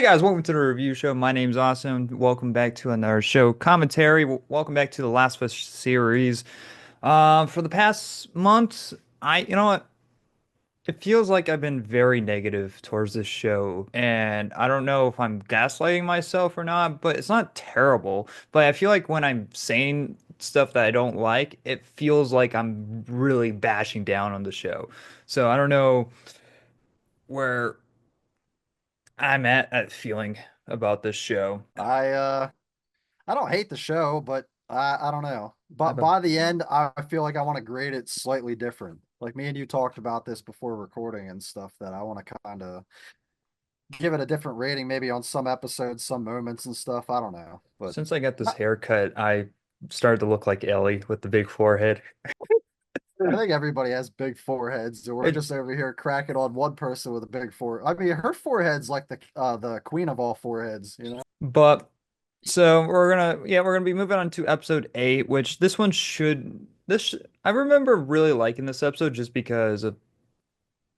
guys, welcome to the review show. My name's Awesome. Welcome back to another show commentary. Welcome back to the Last of Us series. For the past month, you know what? It feels like I've been very negative towards this show, and I don't know if I'm gaslighting myself or not, but it's not terrible. But I feel like when I'm saying stuff that I don't like, it feels like I'm really bashing down on the show. So I don't know where I'm at feeling about this show. I uh I don't hate the show, but I don't know. I But have a by the end, I feel like I want to grade it slightly different. Like me and you talked about this before recording and stuff that I want to kind of give it a different rating, maybe on some episodes, some moments and stuff. I don't know. But Since I got this I, haircut, I started to look like Ellie with the big forehead. I think everybody has big foreheads. So we're It, just over here cracking on one person with a big forehead. I mean, her forehead's like the queen of all foreheads, you know? but so we're gonna be moving on to episode 8, which this one should this sh I remember really liking this episode just because of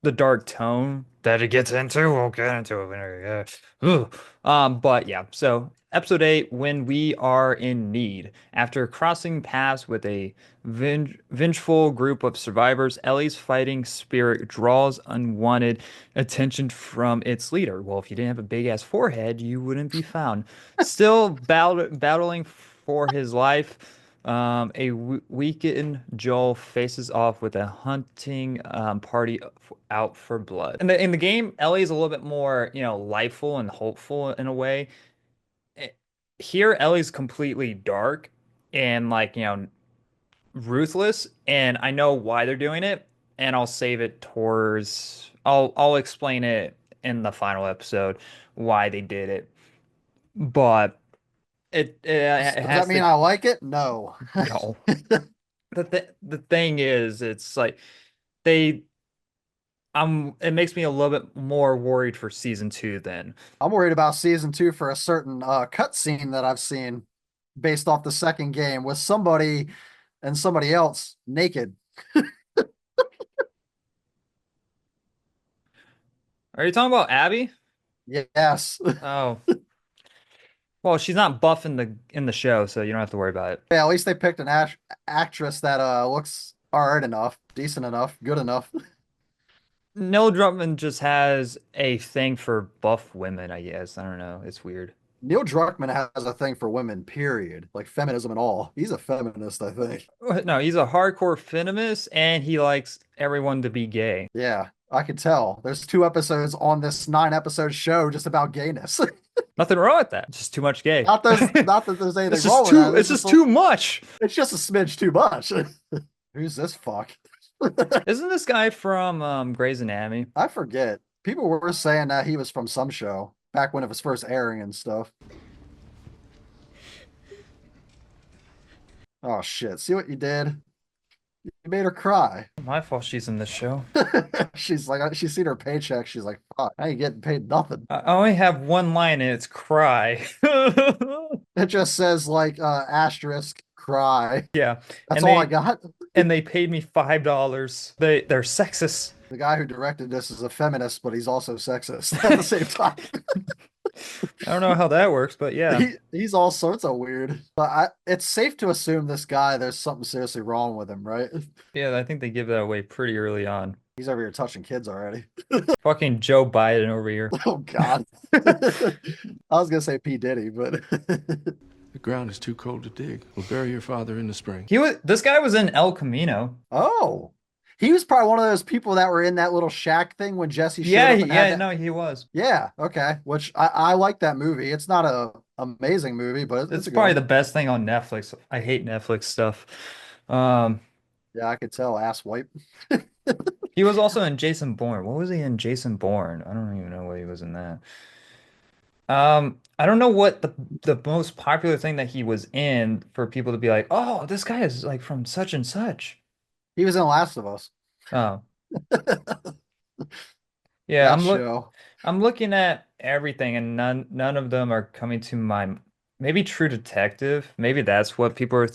the dark tone that it gets into. We'll get into it later. Yeah. Ugh. But yeah, so episode 8, when we are in need. After crossing paths with a vengeful group of survivors, Ellie's fighting spirit draws unwanted attention from its leader. Well, if you didn't have a big ass forehead, you wouldn't be found. Still battling for his life. Weakened Joel faces off with a hunting party out for blood. In the game, Ellie is a little bit more, lifeful and hopeful in a way. Eh, Here, Ellie's completely dark and ruthless, and I know why they're doing it, and I'll save it towards I'll explain it in the final episode why they did it. But it Does that has mean to I like it? No. no. The thing is, it's like they it makes me a little bit more worried for season 2 then. I'm worried about season two for a certain cut scene that I've seen based off the second game with somebody and somebody else naked. Are you talking about Abby? Yes. Oh, well, she's not buff in the show, so you don't have to worry about it. Yeah, at least they picked an actress that looks all right enough, decent enough, good enough. Neil Druckmann just has a thing for buff women, I guess. I don't know. It's weird. Neil Druckmann has a thing for women, period. Like feminism and all. He's a feminist, I think. No, he's a hardcore feminist and he likes everyone to be gay. Yeah, I could tell. There's two episodes on this 9 episode show just about gayness. Nothing wrong with that. Just too much gay. Not that there's anything It's just wrong with too that. it's just too much. It's just a smidge too much. Who's this fuck? Isn't this guy from Grey's Anatomy? I forget. People were saying that he was from some show back when it was first airing and stuff. Oh shit. See what you did? You made her cry. My fault she's in this show. She's like, she's seen her paycheck. She's like, fuck, I ain't getting paid nothing. I only have one line and it's cry. It just says like asterisk cry. Yeah. That's And all I they got. and they paid me $5. They're sexist. The guy who directed this is a feminist, but he's also sexist at the same time. I don't know how that works, but yeah. He's all sorts of weird. But it's safe to assume this guy, there's something seriously wrong with him, right? Yeah, I think they give that away pretty early on. He's over here touching kids already. Fucking Joe Biden over here. Oh God. I was gonna say P. Diddy, but The ground is too cold to dig. We'll bury your father in the spring. This guy was in El Camino. oh. He was probably one of those people that were in that little shack thing when Jesse showed Yeah, up and had yeah, that. no, he was. Yeah, okay. Which I like that movie. It's not a amazing movie, but it's It's a good probably one. the best thing on Netflix. I hate Netflix stuff. Um, Yeah, I could tell ass wipe. he was also in Jason Bourne. What was he in Jason Bourne? I don't even know what he was in that. I don't know what the most popular thing that he was in for people to be like, oh, this guy is like from such and such. He was in Last of Us. Oh, yeah, That show. I'm looking at everything and none of them are coming to my maybe True Detective. Maybe that's what people are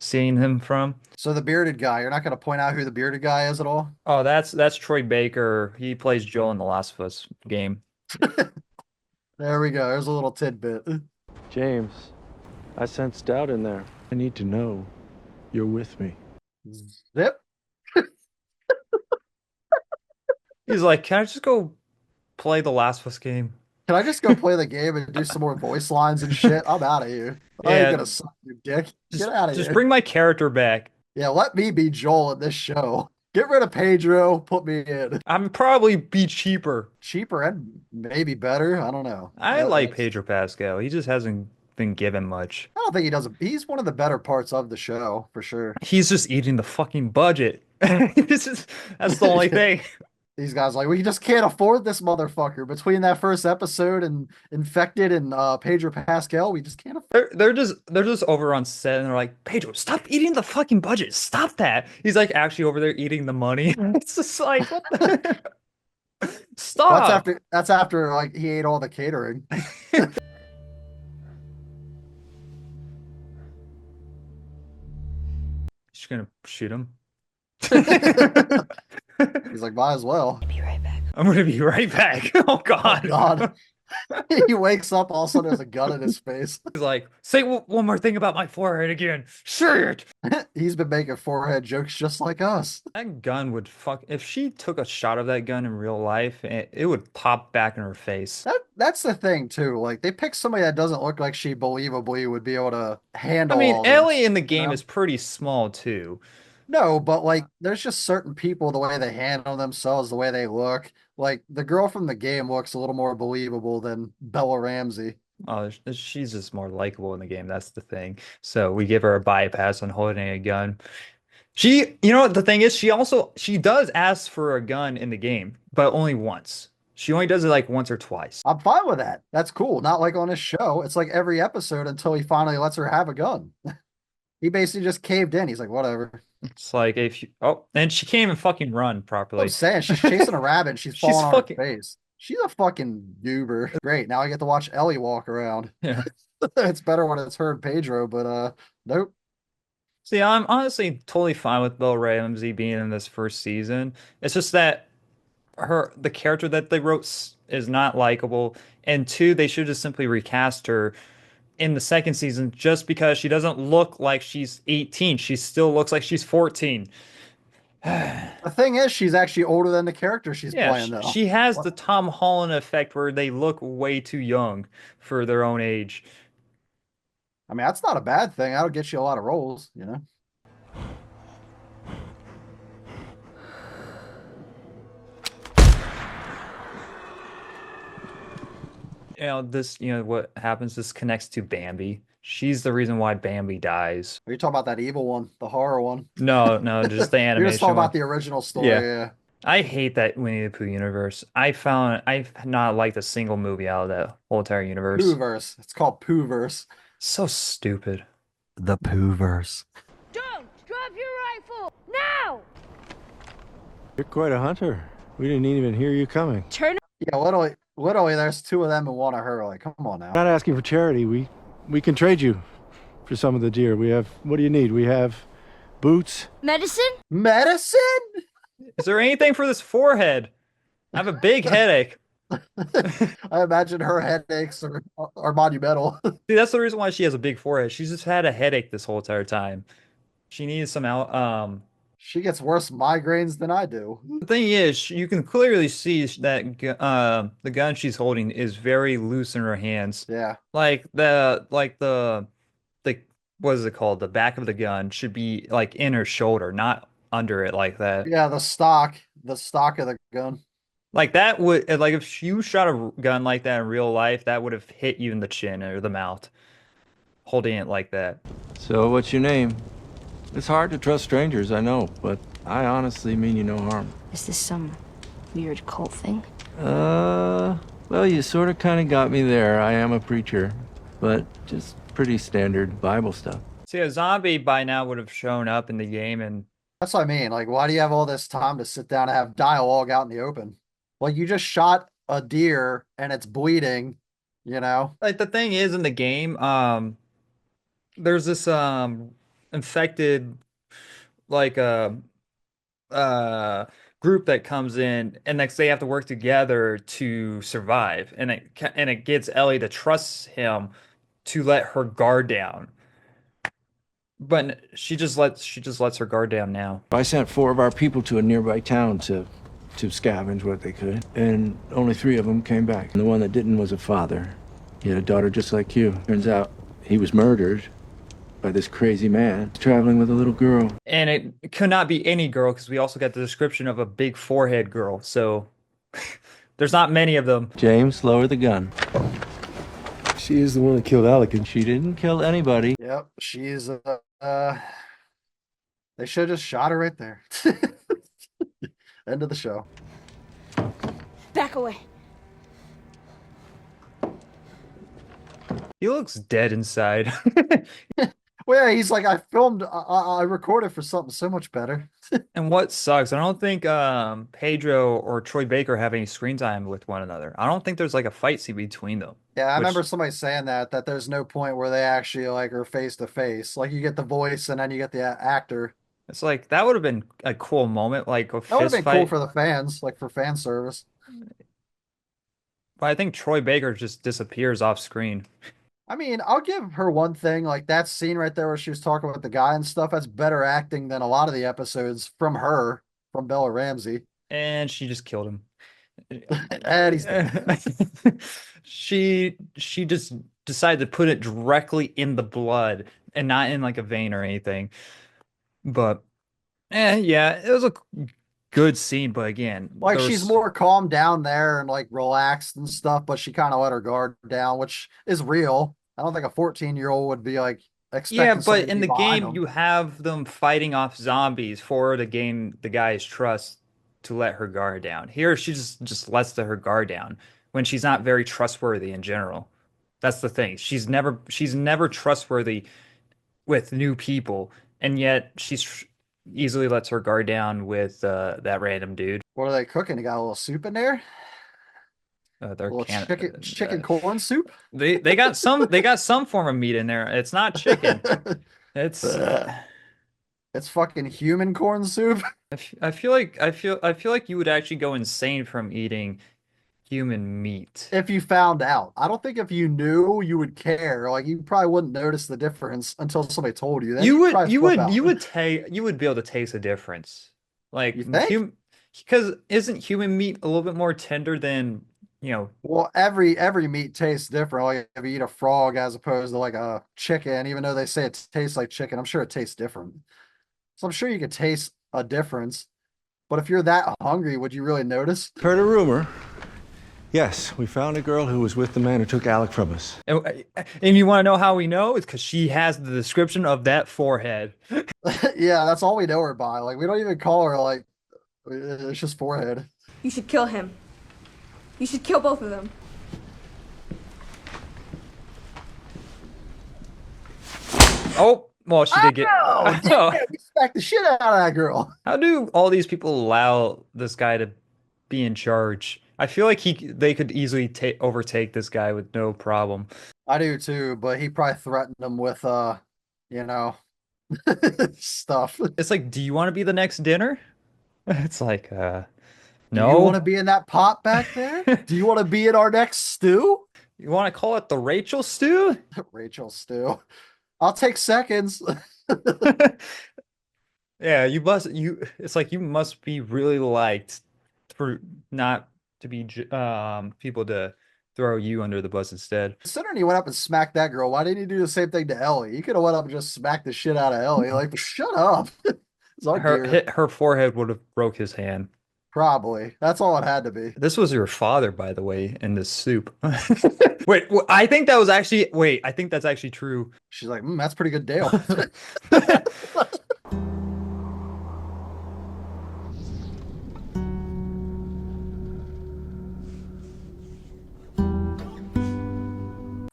seeing him from. So the bearded guy, you're not going to point out who the bearded guy is at all? Oh, that's Troy Baker. He plays Joel in the Last of Us game. There we go. There's a little tidbit. James, I sense doubt in there. I need to know you're with me. Zip. He's like, can I just go play the Last of Us game? Can I just go play the game and do some more voice lines and shit? I'm out of here. I ain't Yeah, gonna suck you, dick. Get just out of just here. bring my character back. Yeah, let me be Joel in this show. Get rid of Pedro, put me in. I'm probably be cheaper. Cheaper and maybe better. I don't know. I like That's Pedro Pascal. He just hasn't been given much. I don't think he does. He's one of the better parts of the show for sure. He's just eating the fucking budget. That's the only thing. These guys like we just can't afford this motherfucker. Between that first episode and Infected and Pedro Pascal, we just can't afford. They're just over on set and they're like, Pedro, stop eating the fucking budget. Stop that. He's like actually over there eating the money. It's just like what the Stop. That's after like he ate all the catering. She's gonna shoot him. He's like, might as well. Be right back. I'm gonna be right back. Oh Oh God. God. He wakes up, all of a sudden there's a gun in his face. He's like, say one more thing about my forehead again. Shit. He's been making forehead jokes just like us. That gun would fuck. If she took a shot of that gun in real life, it would pop back in her face. That's the thing too. Like they pick somebody that doesn't look like she believably would be able to I handle mean, all Ellie this. in the You game know? is pretty small too. No, but like there's just certain people, the way they handle themselves, the way they look. Like the girl from the game looks a little more believable than Bella Ramsey. Oh, she's just more likable in the game. That's the thing. So we give her a bypass on holding a gun. You know what the thing is? She does ask for a gun in the game, but only once. She only does it like once or twice. I'm fine with that. That's cool. Not like on his show. It's like every episode until he finally lets her have a gun. He basically just caved in. He's like, whatever. It's like if you, oh, and she can't even fucking run I'm properly. saying she's chasing a rabbit and she's She's falling on fucking her face. She's a fucking goober. Great. Now I get to watch Ellie walk around. yeah. It's better when it's her and Pedro, but nope. See, I'm honestly totally fine with Belle Ramsey being in this first season. It's just that the character that they wrote is not likable, and two, they should just simply recast her in the second season just because she doesn't look like she's 18. She still looks like she's 14. The thing is, she's actually older than the character she's Yeah, playing, though. she has What? the Tom Holland effect where they look way too young for their own age. I mean, that's not a bad thing. That'll get you a lot of roles, you know? What happens, this connects to Bambi. She's the reason why Bambi dies. Are you talking about that evil one, the horror one? No, no, just the You're just talking animation one. about the original story, Yeah. yeah. I hate that Winnie the Pooh universe. I've not liked a single movie out of that whole entire universe. Poohverse. It's called Poohverse. So stupid. The Poohverse. Don't drop your rifle now. You're quite a hunter. We didn't even hear you coming. Turn. Yeah, literally, there's two of them and one of her. Like, come on now. Not asking for charity. We can trade you for some of the deer. What do you need? We have boots. Medicine? Medicine? Is there anything for this forehead? I have a big headache. I imagine her headaches are monumental. See, that's the reason why she has a big forehead. She's just had a headache this whole entire time. She needs some She gets worse migraines than I do. the thing is, you can clearly see that the gun she's holding is very loose in her hands. Yeah. Like the what is it called? The back of the gun should be like in her shoulder, not under it like that. Yeah, the stock of the gun. Like that would like if you shot a gun like that in real life, that would have hit you in the chin or the mouth, holding it like that. So, what's your name? It's hard to trust strangers, I know, but I honestly mean you no harm. Is this some weird cult thing? Well, you sort of kind of got me there. I am a preacher, but just pretty standard Bible stuff. See, a zombie by now would have shown up in the game, and That's what I mean. Like, why do you have all this time to sit down and have dialogue out in the open? Like, you just shot a deer and it's bleeding, you know? like the thing is in the game, there's this infected like uh group that comes in, and next they have to work together to survive, and it gets Ellie to trust him to let her guard down. But she just lets her guard down now. I sent 4 of our people to a nearby town to scavenge what they could, and only 3 of them came back. And the one that didn't was a father. He had a daughter just like you. Turns out he was murdered by this crazy man traveling with a little girl. And it could not be any girl because we also got the description of a big forehead girl. So there's not many of them. James, lower the gun. She is the one that killed Alec, and She didn't kill anybody. Yep, she's they should have just shot her right there. End of the show. Back away. He looks dead inside. Well, yeah, he's like, I recorded for something so much better. And what sucks, I don't think Pedro or Troy Baker have any screen time with one another. I don't think there's like a fight scene between them. Yeah, I Which- remember somebody saying that there's no point where they actually like are face to face. Like you get the voice and then you get the actor. It's like that would have been a cool moment, like a That would have fist been cool fight. for the fans, like for fan service. But I think Troy Baker just disappears off screen. I mean, I'll give her one thing, like that scene right there where she was talking with the guy and stuff, that's better acting than a lot of the episodes from her, from Bella Ramsey. And she just killed him. And he's dead. She just decided to put it directly in the blood and not in like a vein or anything. But yeah, it was a good scene, but again, Like there she's was- more calmed down there and like relaxed and stuff, but she kind of let her guard down, which is real. I don't think a 14-year-old would be like expecting Yeah, somebody but to in be the behind game them. you have them fighting off zombies for to gain the guy's trust to let her guard down. Here she just lets her guard down when she's not very trustworthy in general. That's the thing. She's never trustworthy with new people, and yet easily lets her guard down with that random dude. What are they cooking? They got a little soup in there? Their A little can chicken corn soup? they got some form of meat in there. It's not chicken. It's It's fucking human corn soup. I feel like you would actually go insane from eating human meat. If you found out. I don't think if you knew you would care. Like you probably wouldn't notice the difference until somebody told you. Then You you'd would probably you flip would out. you would be able to taste a difference. Like You think? because isn't human meat a little bit more tender than, Well, every meat tastes different. Like if you eat a frog as opposed to like a chicken, even though they say it tastes like chicken, I'm sure it tastes different. So I'm sure you could taste a difference. But if you're that hungry, would you really notice? heard a rumor. Yes, we found a girl who was with the man who took Alec from us. and you want to know how we know? It's because she has the description of that forehead. Yeah, that's all we know her by. Like we don't even call her like it's just forehead. You should kill him. You should kill both of them. Oh, well, she did get. Oh, Oh, you smacked the shit out of that girl. how do all these people allow this guy to be in charge? I feel like they could easily overtake this guy with no problem. I do too, but he probably threatened them with you know, stuff. It's like, do you want to be the next dinner? It's like, Do you no. want to be in that pot back there? Do you want to be in our next stew? You want to call it the Rachel stew? Rachel stew. I'll take seconds. Yeah, it's like you must be really liked for not to be people to throw you under the bus instead. Considering he went up and smacked that girl, why didn't he do the same thing to Ellie? He could have went up and just smacked the shit out of Ellie. Like, shut up. It's our dear. Her forehead would have broke his hand. Probably. That's all it had to be. This was your father, by the way, in this soup. Wait, I think that was actually. Wait, I think that's actually true. She's like, that's pretty good deal.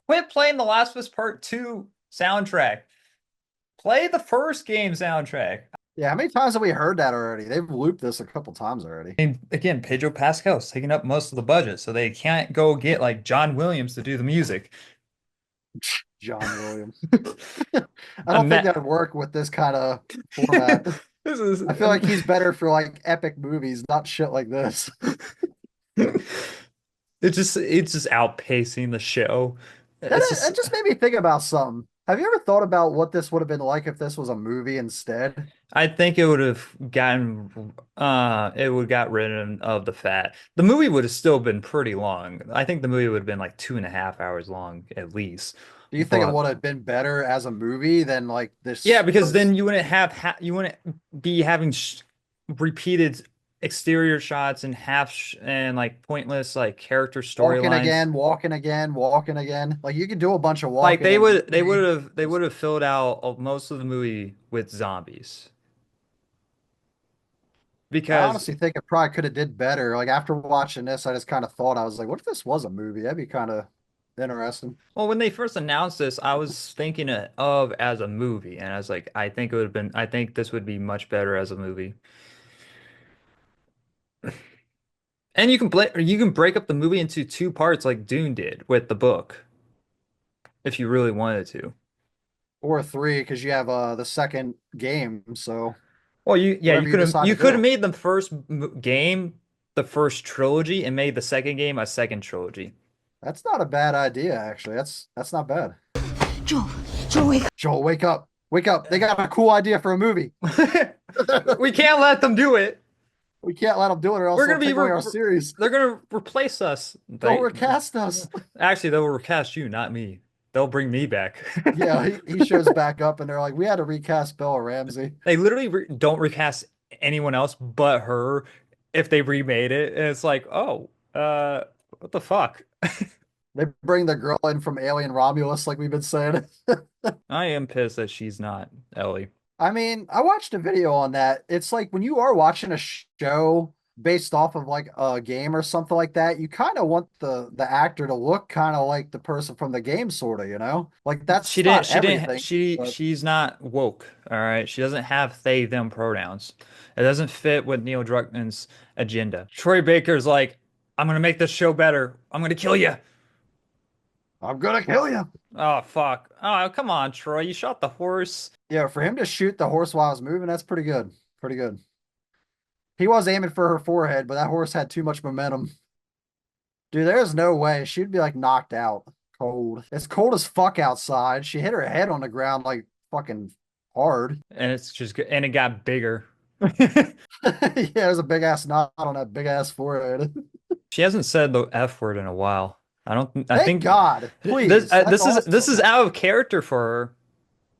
Quit playing the Last of Us Part 2 soundtrack. Play the first game soundtrack. Yeah, how many times have we heard that already? They've looped this a couple times already. And again, Pedro Pascal's taking up most of the budget, so they can't go get like John Williams to do the music. John Williams. I don't Ima- think that would work with this kind of format. This is. I feel like he's better for like epic movies, not shit like this. It's just outpacing the show. It's That just just made me think about something. Have you ever thought about what this would have been like if this was a movie instead? I think it would have gotten it would got rid of the fat. The movie would have still been pretty long. I think the movie would have been like 2.5 hours long at least. Do you think it But would have been better as a movie than like yeah, this because then first you wouldn't have you wouldn't be having repeated exterior shots and and like pointless like character walking storylines. again, walking again, walking again? Like you could do a bunch of Like walking in this movie. they would have filled out most of the movie with zombies I because honestly think it probably could have did better. Like after watching this, I just kind of thought I was like, what if this was a movie? That'd be kind of interesting. well, when they first announced this, I was thinking of as a movie, and I was like, I think it would have been, I think this would be much better as a movie. And you can break up the movie into two parts like Dune did with the book, if you really wanted to. Or three, because you have the second game. So Well, whatever you decide you to could have do. made the first game the first trilogy and made the second game a second trilogy. That's not a bad idea, actually. That's not bad. Joel, Joel, wake up. Joel, wake up. Wake up. They got a cool idea for a movie. We can't let them do it. We can't let them do it or else We're they'll gonna be take away our series. they're gonna replace us. They'll recast us. Actually, they'll recast you, not me. They'll bring me back. Yeah, he shows back up and they're like, we had to recast Bella Ramsey. They literally don't recast anyone else but her if they remade it. And it's like, oh, what the fuck? They bring the girl in from Alien Romulus, like we've been saying. I am pissed that she's not Ellie. I mean, I watched a video on that. It's like when you are watching a show based off of like a game or something like that, you kind of want the actor to look kind of like the person from the game, sort of, you know? Like that's not everything, but She's not woke. All right. She doesn't have they, them pronouns. It doesn't fit with Neil Druckmann's agenda. Troy Baker's like, I'm gonna make this show better. I'm gonna kill you. I'm gonna kill you. Oh fuck. Oh, come on, Troy. You shot the horse. Yeah, for him to shoot the horse while I was moving, that's pretty good. Pretty good. He was aiming for her forehead, but that horse had too much momentum. Dude, there's no way. She'd be like knocked out. Cold. It's cold as fuck outside. She hit her head on the ground like fucking hard. And it's just and it got bigger. Yeah, there's a big ass knot on that big ass forehead. She hasn't said the F word in a while. I Thank think God. Please. this is out of character for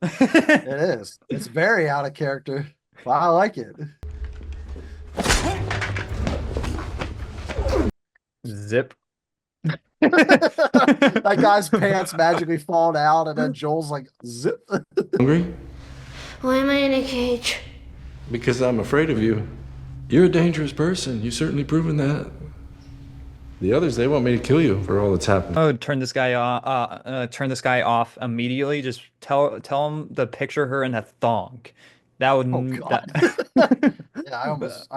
her. It is. It's very out of character. But I like it. Zip. That guy's pants magically fall down, and then Joel's like, zip. Hungry? Why am I in a cage? Because I'm afraid of you. You're a dangerous person. You've certainly proven that. The others, they want me to kill you for all that's happened. Oh, turn this guy off. Turn this guy off immediately. Just tell him to picture her in a thong. That would. Oh God. Yeah, I almost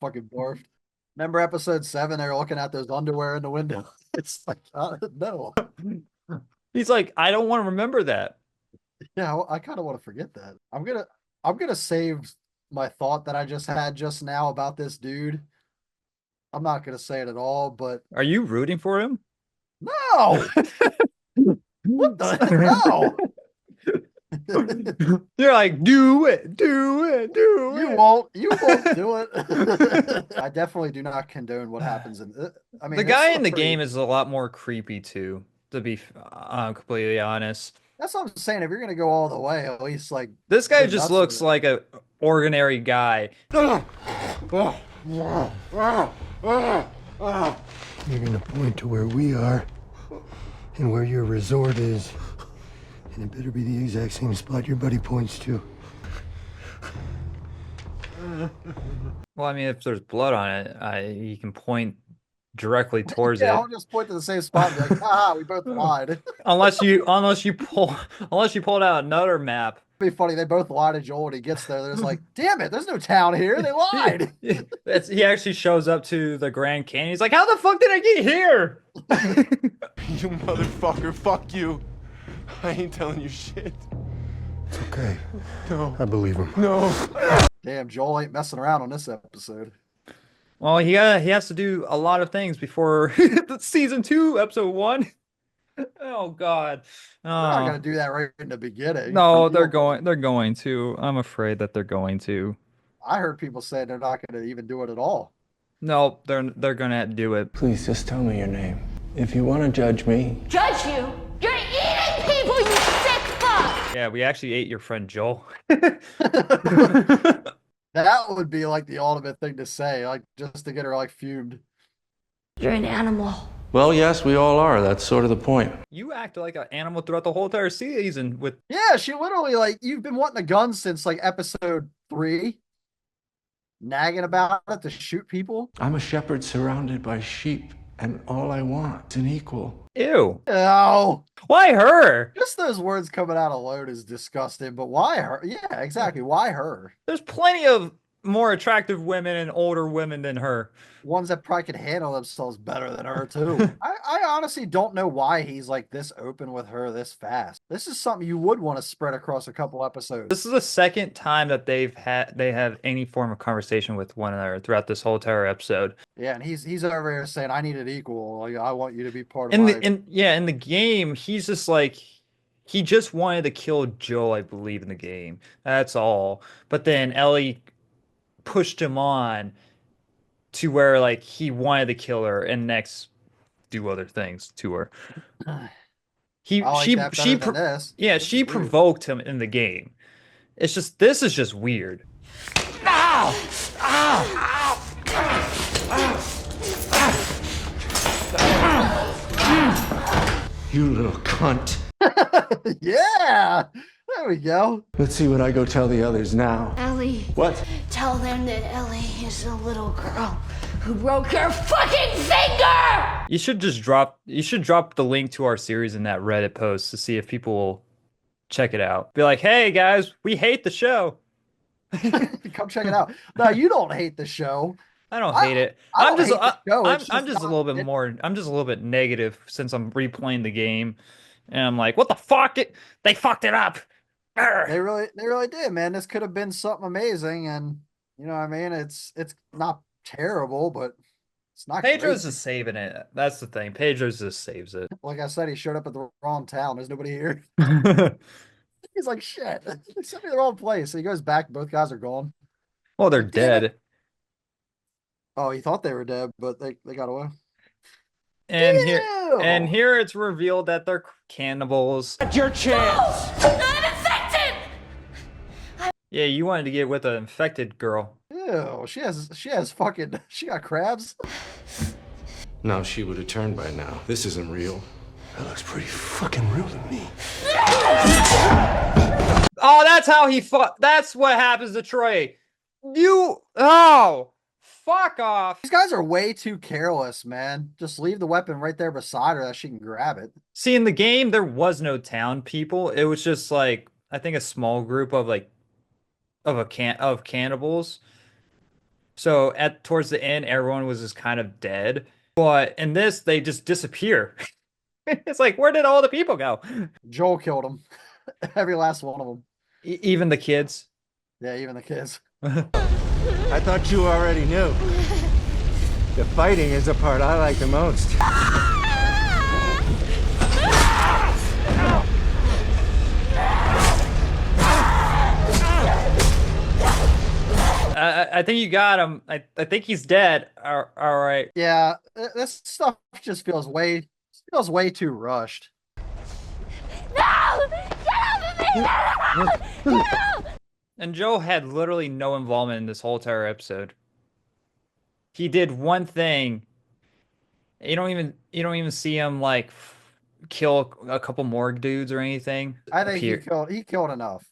fucking barfed. Remember episode 7? They were looking at those underwear in the window. It's like, no. He's like, I don't want to remember that. Yeah, I kind of want to forget that. I'm gonna save my thought that I just had just now about this dude. I'm not gonna say it at all, but Are you rooting for him? no. What the no. You're like, do it, do it, do You it. won't do it. I definitely do not condone what happens in I mean, The it's guy a in the pretty- game is a lot more creepy too, to be completely honest. That's what I'm saying. If you're gonna go all the way, at least like This guy go just nuts with looks it. like a ordinary guy. You're gonna point to where we are and where your resort is. And it better be the exact same spot your buddy points to. Well, I mean, if there's blood on it, he can point directly towards Yeah, it. I'll just point to the same spot and be like, ah, we both lied. Unless you pulled out another map. It'd be funny. They both lie to Joel when he gets there. They're just like, damn it, there's no town here. They lied. He actually shows up to the Grand Canyon. He's like, how the fuck did I get here? You motherfucker, fuck you. I ain't telling you shit. It's okay. No, I believe him. no. Damn, Joel ain't messing around on this episode. Well, he has to do a lot of things before the season 2, episode 1. Oh God. They're not Oh gonna do that right in the beginning. no, You don't- they're going to. I'm afraid that they're going to. I heard people say they're not gonna even do it at all. No, they're gonna do it. Please just tell me your name. If you want to judge me, Judge you? You're eating people, you sick fuck! Yeah, we actually ate your friend Joel. That would be like the ultimate thing to say, like just to get her like fumed. You're an animal. Well, yes, we all are. That's sort of the point. You acted like an animal throughout the whole entire season with Yeah, she literally like you've been wanting a gun since like episode 3, nagging about it to shoot people. I'm a shepherd surrounded by sheep, and all I want is an equal. ew. Oh, Why her? just those words coming out alone is disgusting. But why her? Yeah, exactly. Why her? There's plenty of more attractive women and older women than her. Ones that probably could handle themselves better than her too. I honestly don't know why he's like this open with her this fast. This is something you would want to spread across a couple episodes. This is the second time that they have any form of conversation with one another throughout this whole entire episode. Yeah, and he's over here saying, "I need it equal. Like, I want you to be part of In my." in the game, he's just like he just wanted to kill Joel, I believe, in the game. That's all. But then Ellie pushed him on to where like he wanted to kill her and next do other things to her. He I like she that she better than pro- this. yeah, This she is weird. provoked him in the game. It's just this is just weird. You little cunt. Yeah, there we go. Let's see what I go tell the others now. Ellie, What? tell them that Ellie is the little girl who broke her fucking finger! You should drop the link to our series in that Reddit post to see if people will check it out. Be like, "Hey guys, we hate the show." Come check it out. No, you don't hate the show. I don't I- hate it. I I'm don't just hate the show, it's I'm just just a not- little bit more I'm just a little bit negative since I'm replaying the game. And I'm like, "What the fuck? They fucked it up." Arr. They really did, man. This could have been something amazing, and you know what I mean. It's not terrible, but it's not. Pedro's great. just saving it. That's the thing. Pedro's just saves it. Like I said, he showed up at the wrong town. There's nobody here. He's like, shit. They sent me the wrong place. So he goes back. Both guys are gone. Well, they're Damn it. dead. Oh, he thought they were dead, but they got away. And here it's revealed that they're cannibals. Your chance. I'm infected! Yeah, you wanted to get with an infected girl. Ew, she has fucking, she got crabs. No, she would have turned by now. This isn't real. That looks pretty fucking real to me. Oh, that's how he fought. That's what happens to Troy. Fuck off. These guys are way too careless, man. Just leave the weapon right there beside her that she can grab it. See, in the game, there was no town people. It was just like, I think a small group of like, of cannibals. So towards the end, everyone was just kind of dead. But in this, they just disappear. It's like, where did all the people go? Joel killed him. Every last one of them. Even the kids. Yeah, even the kids. I thought you already knew. The fighting is the part I like the most. I think you got him. I think he's dead. All right. Yeah, this stuff just feels way too rushed. No! Get off of me! And Joe had literally no involvement in this whole entire episode. He did one thing. You don't even see him like kill a couple more dudes or anything. I think Appear- he killed enough.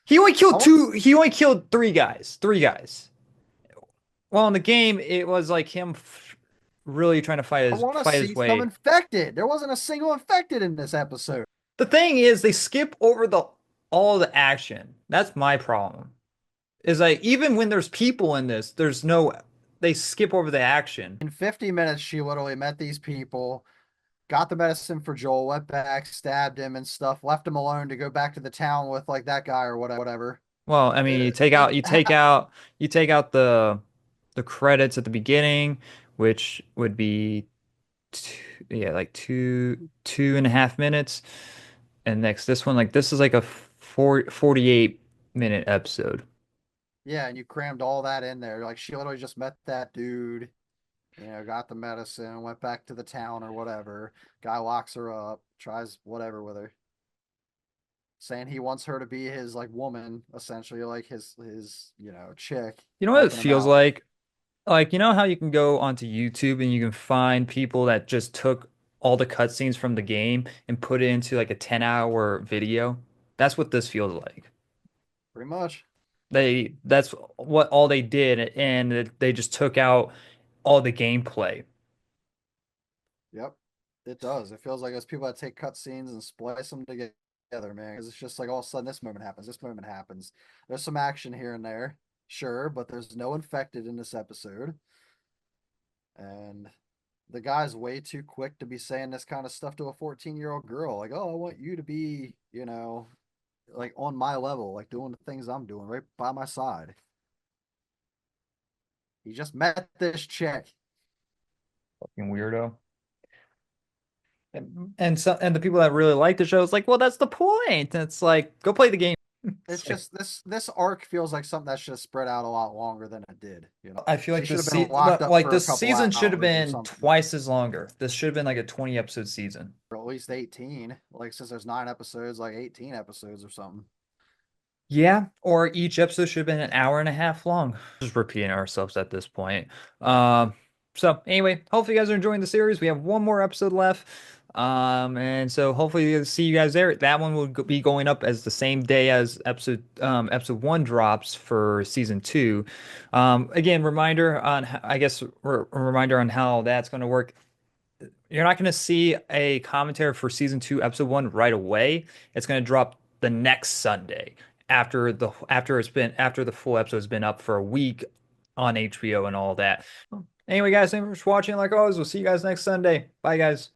He only killed two. He only killed three guys. Three guys. Well, in the game, it was like him really trying to I want to his see way. some infected. There wasn't a single infected in this episode. The thing is, they skip over all the action. That's my problem. Is like even when there's people in this, they skip over the action. In 50 minutes, she literally met these people, got the medicine for Joel, went back, stabbed him and stuff, left him alone to go back to the town with like that guy or whatever. Well, I mean, you take out the credits at the beginning, which would be yeah, like 2.5 minutes. And next this one, like this is like a 48-minute episode. Yeah, and you crammed all that in there. Like she literally just met that dude, got the medicine, went back to the town or whatever. Guy locks her up, tries whatever with her, saying he wants her to be his like woman, essentially, like his chick, You know what it helping him feels out. like? Like, you know how you can go onto YouTube and you can find people that just took all the cutscenes from the game and put it into like a 10-hour video? That's what this feels like. Pretty much. That's what all they did, and they just took out all the gameplay. Yep, it does. It feels like it's people that take cutscenes and splice them together, man. Because it's just like all of a sudden this moment happens, this moment happens. There's some action here and there, sure, but there's no infected in this episode. And the guy's way too quick to be saying this kind of stuff to a 14-year-old girl. Like, oh, I want you to be, like on my level, like doing the things I'm doing right by my side. He just met this chick. Fucking weirdo. And the people that really like the show is like, well, that's the point. And it's like, go play the game. It's It's like, just this arc feels like something that should have spread out a lot longer than it did. I feel She like should this have been se locked up like for a this couple season should have hours or been something, twice as longer. This should have been like a 20 episode season. or at least 18. Like since there's 9 episodes, like 18 episodes or something. Yeah, or each episode should have been an hour and a half long. Just repeating ourselves at this point. So anyway, hopefully you guys are enjoying the series. We have one more episode left. And so hopefully see you guys there. That one will be going up as the same day as episode 1 drops for season 2. Again, reminder on I guess a reminder on how that's going to work. You're not going to see a commentary for season 2, episode 1 right away. It's going to drop the next Sunday after the full episode's been up for a week on HBO and all that. Anyway, guys, thanks for watching. Like always, we'll see you guys next Sunday. Bye, guys.